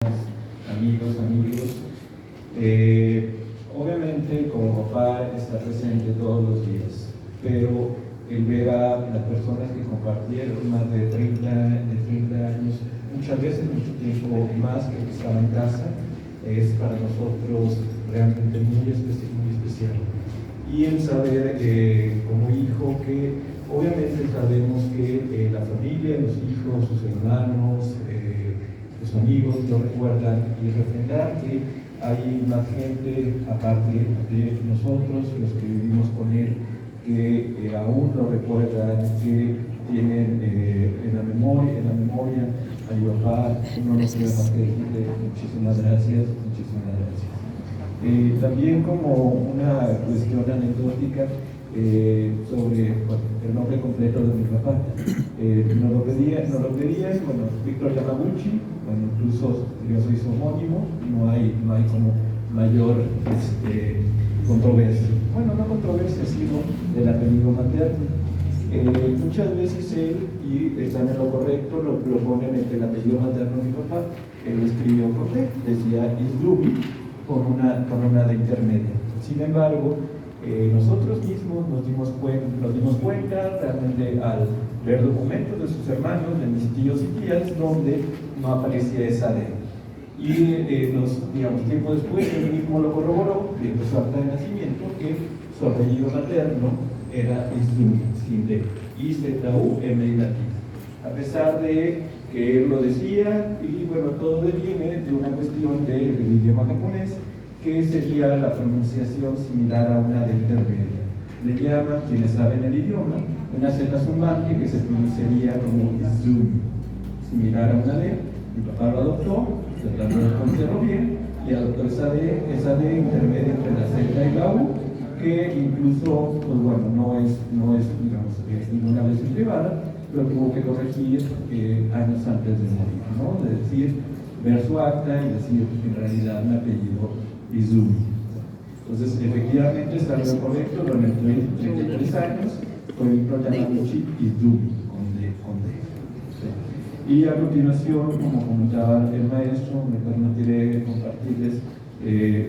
amigos. Obviamente como papá está presente todos los días, pero el ver a las personas que compartieron más de 30 años, muchas veces mucho tiempo más que estaba en casa, es para nosotros realmente muy especial. Y el saber como hijo que obviamente sabemos que la familia, los hijos, sus hermanos, sus amigos lo recuerdan, y refrendar que hay más gente aparte de nosotros, los que vivimos con él, que aún lo recuerdan, que tienen en la memoria a mi papá. No nos queda más que decirle muchísimas gracias. También como una cuestión anecdótica sobre el nombre completo de mi papá. Nos lo pedían, bueno, Víctor Yamaguchi, bueno, incluso yo soy su homónimo, no hay como mayor controversia. Bueno, no controversia, sino del apellido materno. Muchas veces él, y están en lo correcto, lo ponen entre el apellido materno de mi papá, él lo escribió con D, decía Islumi, con una de intermedia. Sin embargo, nosotros mismos nos dimos cuenta realmente al ver documentos de sus hermanos, de mis tíos y tías, donde no aparecía esa D. Y tiempo después, él mismo lo corroboró, viendo su acta de nacimiento, que su apellido materno era Islumi, sin D, I-Z-U-M y latín. A pesar de que él lo decía, y bueno, todo viene de una cuestión del idioma japonés, que sería la pronunciación similar a una D intermedia. Le llaman, quienes saben el idioma, una Z zumbante que se pronunciaría como Izumi, similar a una D. Mi papá lo adoptó, tratando de pronunciarlo bien, y adoptó esa D intermedia entre la Z y la U, que incluso, pues bueno, no es ninguna versión privada, pero tuvo que corregir años antes de morir, ¿no? De decir, ver su acta y decir en realidad mi apellido Izumi. Entonces, efectivamente, está lo correcto, durante 33 años fue Víctor Yamaguchi Izumi, con D. ¿Sí? Y a continuación, como comentaba el maestro, me permitiré compartirles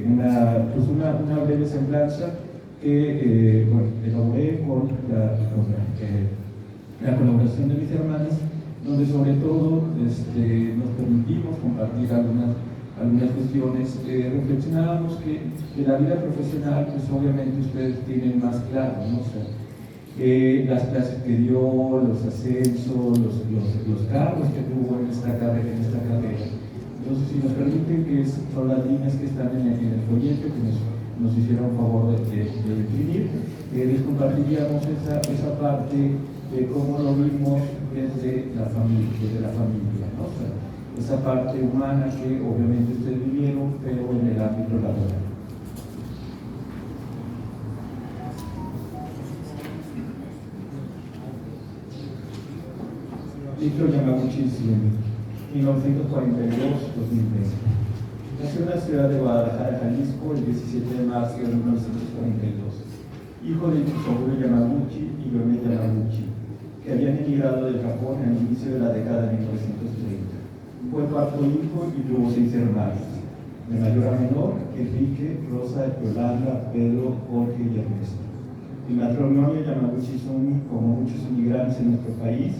una breve semblanza que elaboré con la colaboración de mis hermanas, donde sobre todo nos permitimos compartir algunas cuestiones. Reflexionábamos que en la vida profesional, pues obviamente ustedes tienen más claro, ¿no? O sea, las clases que dio, los ascensos, los cargos que tuvo en esta carrera. Entonces, si nos permiten, que son las líneas que están en el folleto que nos hicieron favor de imprimir, les compartiríamos esa parte de cómo lo vimos desde la familia, ¿no? O sea, esa parte humana que obviamente ustedes vivieron, pero en el ámbito laboral. Víctor Yamaguchi Izumi, 1942-2020. Nació en la ciudad de Guadalajara, Jalisco, el 17 de marzo de 1942. Hijo de Chizaburo Yamaguchi y Yone Yamaguchi, que habían emigrado de Japón al inicio de la década de 1930. Fue cuarto hijo y tuvo 6 hermanos, de mayor a menor: Enrique, Rosa, Yolanda, Pedro, Jorge y Ernesto. El matrimonio Yamaguchi Izumi, como muchos inmigrantes en nuestro país,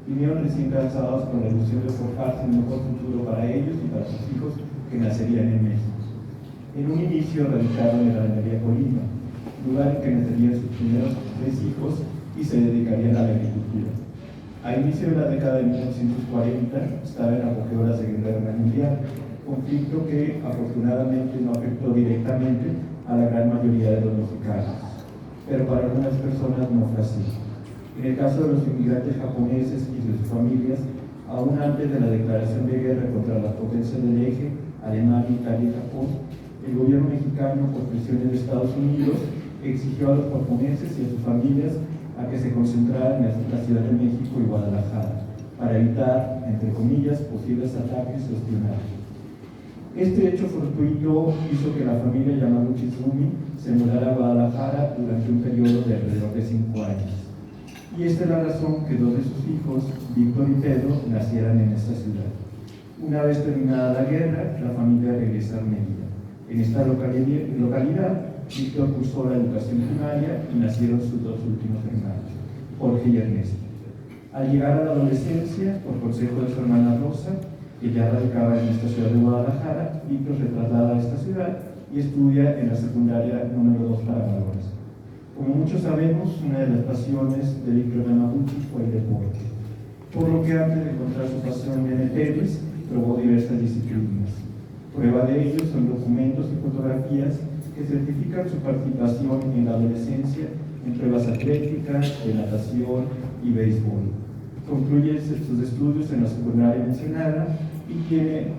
vinieron recién casados con la ilusión de forjarse un mejor futuro para ellos y para sus hijos que nacerían en México. En un inicio radicaron en la Alameda Colima, lugar en que nacerían sus primeros 3 hijos y se dedicarían a la agricultura. A inicio de la década de 1940 estaba en apogeo la Segunda Guerra Mundial, conflicto que afortunadamente no afectó directamente a la gran mayoría de los mexicanos, pero para algunas personas no fue así. En el caso de los inmigrantes japoneses y de sus familias, aún antes de la declaración de guerra contra las potencias del eje, Alemania, Italia y Japón, el gobierno mexicano, por presiones de Estados Unidos, exigió a los japoneses y a sus familias a que se concentraran en la Ciudad de México y Guadalajara, para evitar, entre comillas, posibles ataques o espionaje. Este hecho fortuito hizo que la familia Yamaguchi Izumi se mudara a Guadalajara durante un periodo de alrededor de 5 años. Y esta es la razón que 2 de sus hijos, Víctor y Pedro, nacieran en esta ciudad. Una vez terminada la guerra, la familia regresa a Armenia. En esta localidad, Víctor cursó la educación primaria y nacieron sus dos últimos hermanos, Jorge y Ernesto. Al llegar a la adolescencia, por consejo de su hermana Rosa, que ya radicaba en esta ciudad de Guadalajara, Víctor se traslada a esta ciudad y estudia en la secundaria número 2 para varones. Como muchos sabemos, una de las pasiones de Víctor Yamaguchi fue el deporte, por lo que antes de encontrar su pasión en el tenis, probó diversas disciplinas. Prueba de ello son documentos y fotografías que certifican su participación en la adolescencia en pruebas atléticas, de natación y béisbol. Concluye sus estudios en la secundaria mencionada y tiene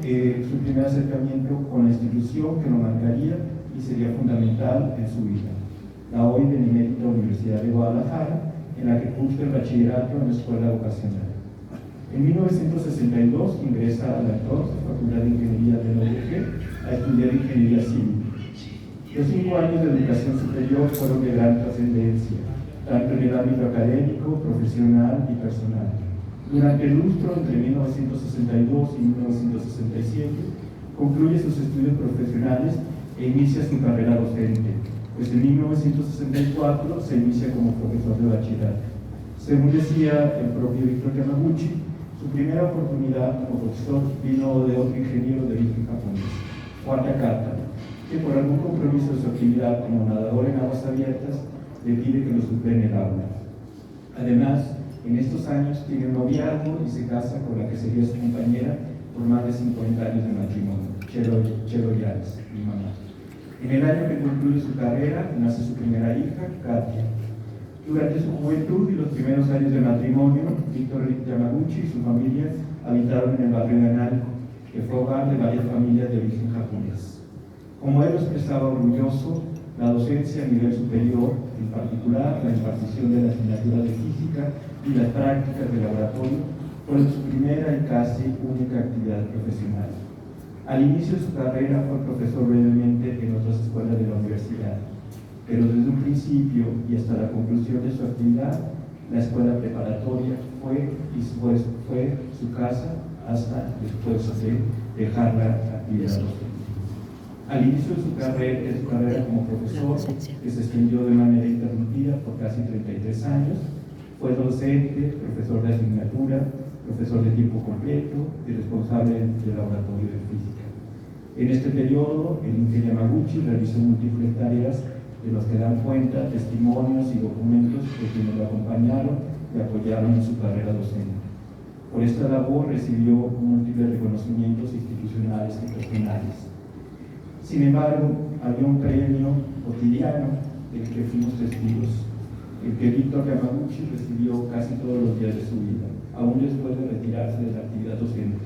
su primer acercamiento con la institución que lo marcaría y sería fundamental en su vida, la hoy benemérita Universidad de Guadalajara, en la que cursa el bachillerato en la escuela vocacional. En 1962 ingresa a la Facultad de Ingeniería de la UDG a estudiar Ingeniería Civil. Los 5 años de educación superior fueron de gran trascendencia, tanto en el ámbito académico, profesional y personal. Durante el lustro entre 1962 y 1967, concluye sus estudios profesionales e inicia su carrera docente, pues en 1964 se inicia como profesor de bachillerato. Según decía el propio Víctor Yamaguchi, su primera oportunidad como profesor vino de otro ingeniero de origen japonés, Juan Takata, que por algún compromiso de su actividad como nadador en aguas abiertas le pide que lo suple en el aula. Además, en estos años tiene un noviazgo y se casa con la que sería su compañera por más de 50 años de matrimonio, Chelo Llanes, mi mamá. En el año que concluye su carrera, nace su primera hija, Katia. Durante su juventud y los primeros años de matrimonio, Víctor Yamaguchi y su familia habitaron en el barrio de Analco, que fue hogar de varias familias de origen japonés. Como él lo expresaba orgulloso, la docencia a nivel superior, en particular la impartición de la asignatura de física y las prácticas de laboratorio, fue su primera y casi única actividad profesional. Al inicio de su carrera fue profesor brevemente en otras escuelas de la universidad, pero desde un principio y hasta la conclusión de su actividad, la escuela preparatoria fue su casa hasta después de dejar la actividad docente. Al inicio de su carrera como profesor, que se extendió de manera interrumpida por casi 33 años, fue docente, profesor de asignatura, profesor de tiempo completo y responsable del laboratorio de física. En este periodo, el ingeniero Yamaguchi realizó múltiples tareas de los que dan cuenta testimonios y documentos de quienes lo acompañaron y apoyaron en su carrera docente. Por esta labor recibió múltiples reconocimientos institucionales y personales. Sin embargo, había un premio cotidiano del que fuimos testigos, el que Víctor Yamaguchi recibió casi todos los días de su vida, aún después de retirarse de la actividad docente,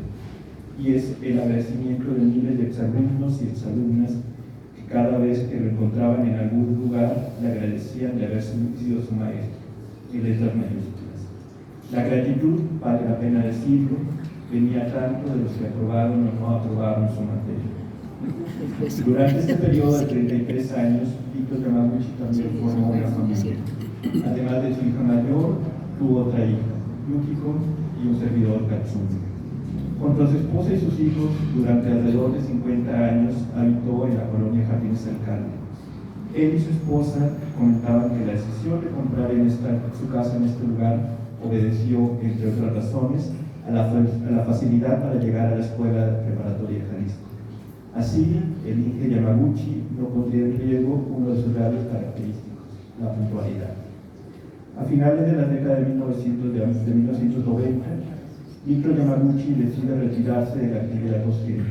y es el agradecimiento de miles de exalumnos y exalumnas que cada vez que lo encontraban en algún lugar le agradecían de haber sido su maestro, en letras mayúsculas. La gratitud, vale la pena decirlo, venía tanto de los que aprobaron o no aprobaron su materia. Durante este periodo de 33 años, Víctor Yamaguchi también formó una familia. Además de su hija mayor, tuvo otra hija, Yukiko, y un servidor, Katsumi. Junto a su esposa y sus hijos, durante alrededor de 50 años, habitó en la colonia Jardines Alcalde. Él y su esposa comentaban que la decisión de comprar su casa en este lugar obedeció, entre otras razones, a la facilidad para llegar a la escuela preparatoria de Jalisco. Así, el ingeniero Yamaguchi no pondría en riesgo uno de sus reales característicos, la puntualidad. A finales de la década de 1990, Víctor Yamaguchi decide retirarse de la actividad docente.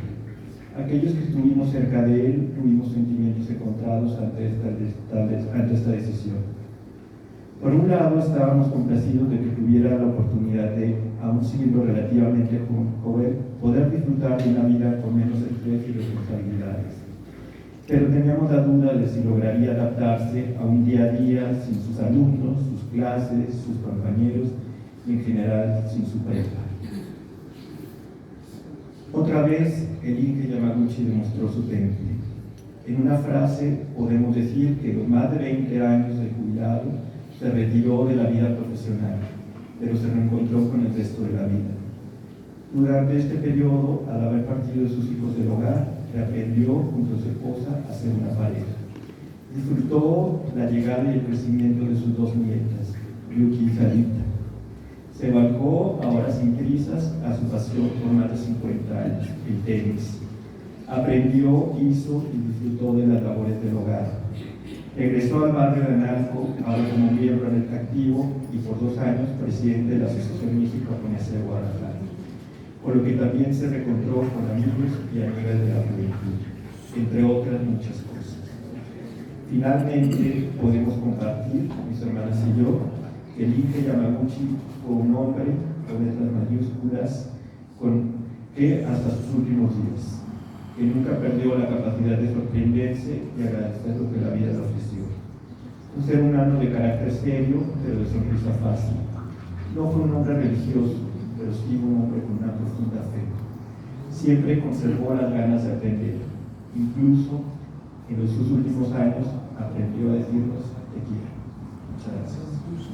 Aquellos que estuvimos cerca de él tuvimos sentimientos encontrados ante esta decisión. Por un lado, estábamos complacidos de que tuviera la oportunidad de, aún siendo relativamente joven, poder disfrutar de una vida con menos estrés y responsabilidades. Pero teníamos la duda de si lograría adaptarse a un día a día sin sus alumnos, sus clases, sus compañeros y en general sin su prepa. Otra vez, el ingeniero Yamaguchi demostró su temple. En una frase podemos decir que los más de 20 años de jubilado se retiró de la vida profesional, pero se reencontró con el resto de la vida. Durante este periodo, al haber partido de sus hijos del hogar, reaprendió junto a su esposa a ser una pareja. Disfrutó la llegada y el crecimiento de sus dos nietas, Yuki y Jarita. Se bancó, ahora sin prisas, a su pasión por más de 50 años, el tenis. Aprendió, hizo y disfrutó de las labores del hogar. Regresó al barrio de Analco, ahora como miembro en el activo y por 2 años presidente de la Asociación México-Japonesa de Guadalajara, por lo que también se reencontró con amigos y amigas de la juventud, entre otras muchas cosas. Finalmente, podemos compartir, mis hermanas y yo, que el Inge Yamaguchi fue un hombre con letras mayúsculas que hasta sus últimos días, que nunca perdió la capacidad de sorprenderse y agradecer lo que la vida le ofreció. Un ser humano de carácter serio, pero de sonrisa fácil. No fue un hombre religioso, pero sí un hombre con una profunda fe. Siempre conservó las ganas de aprender. Incluso en sus últimos años aprendió a decirnos te quiero. Muchas gracias.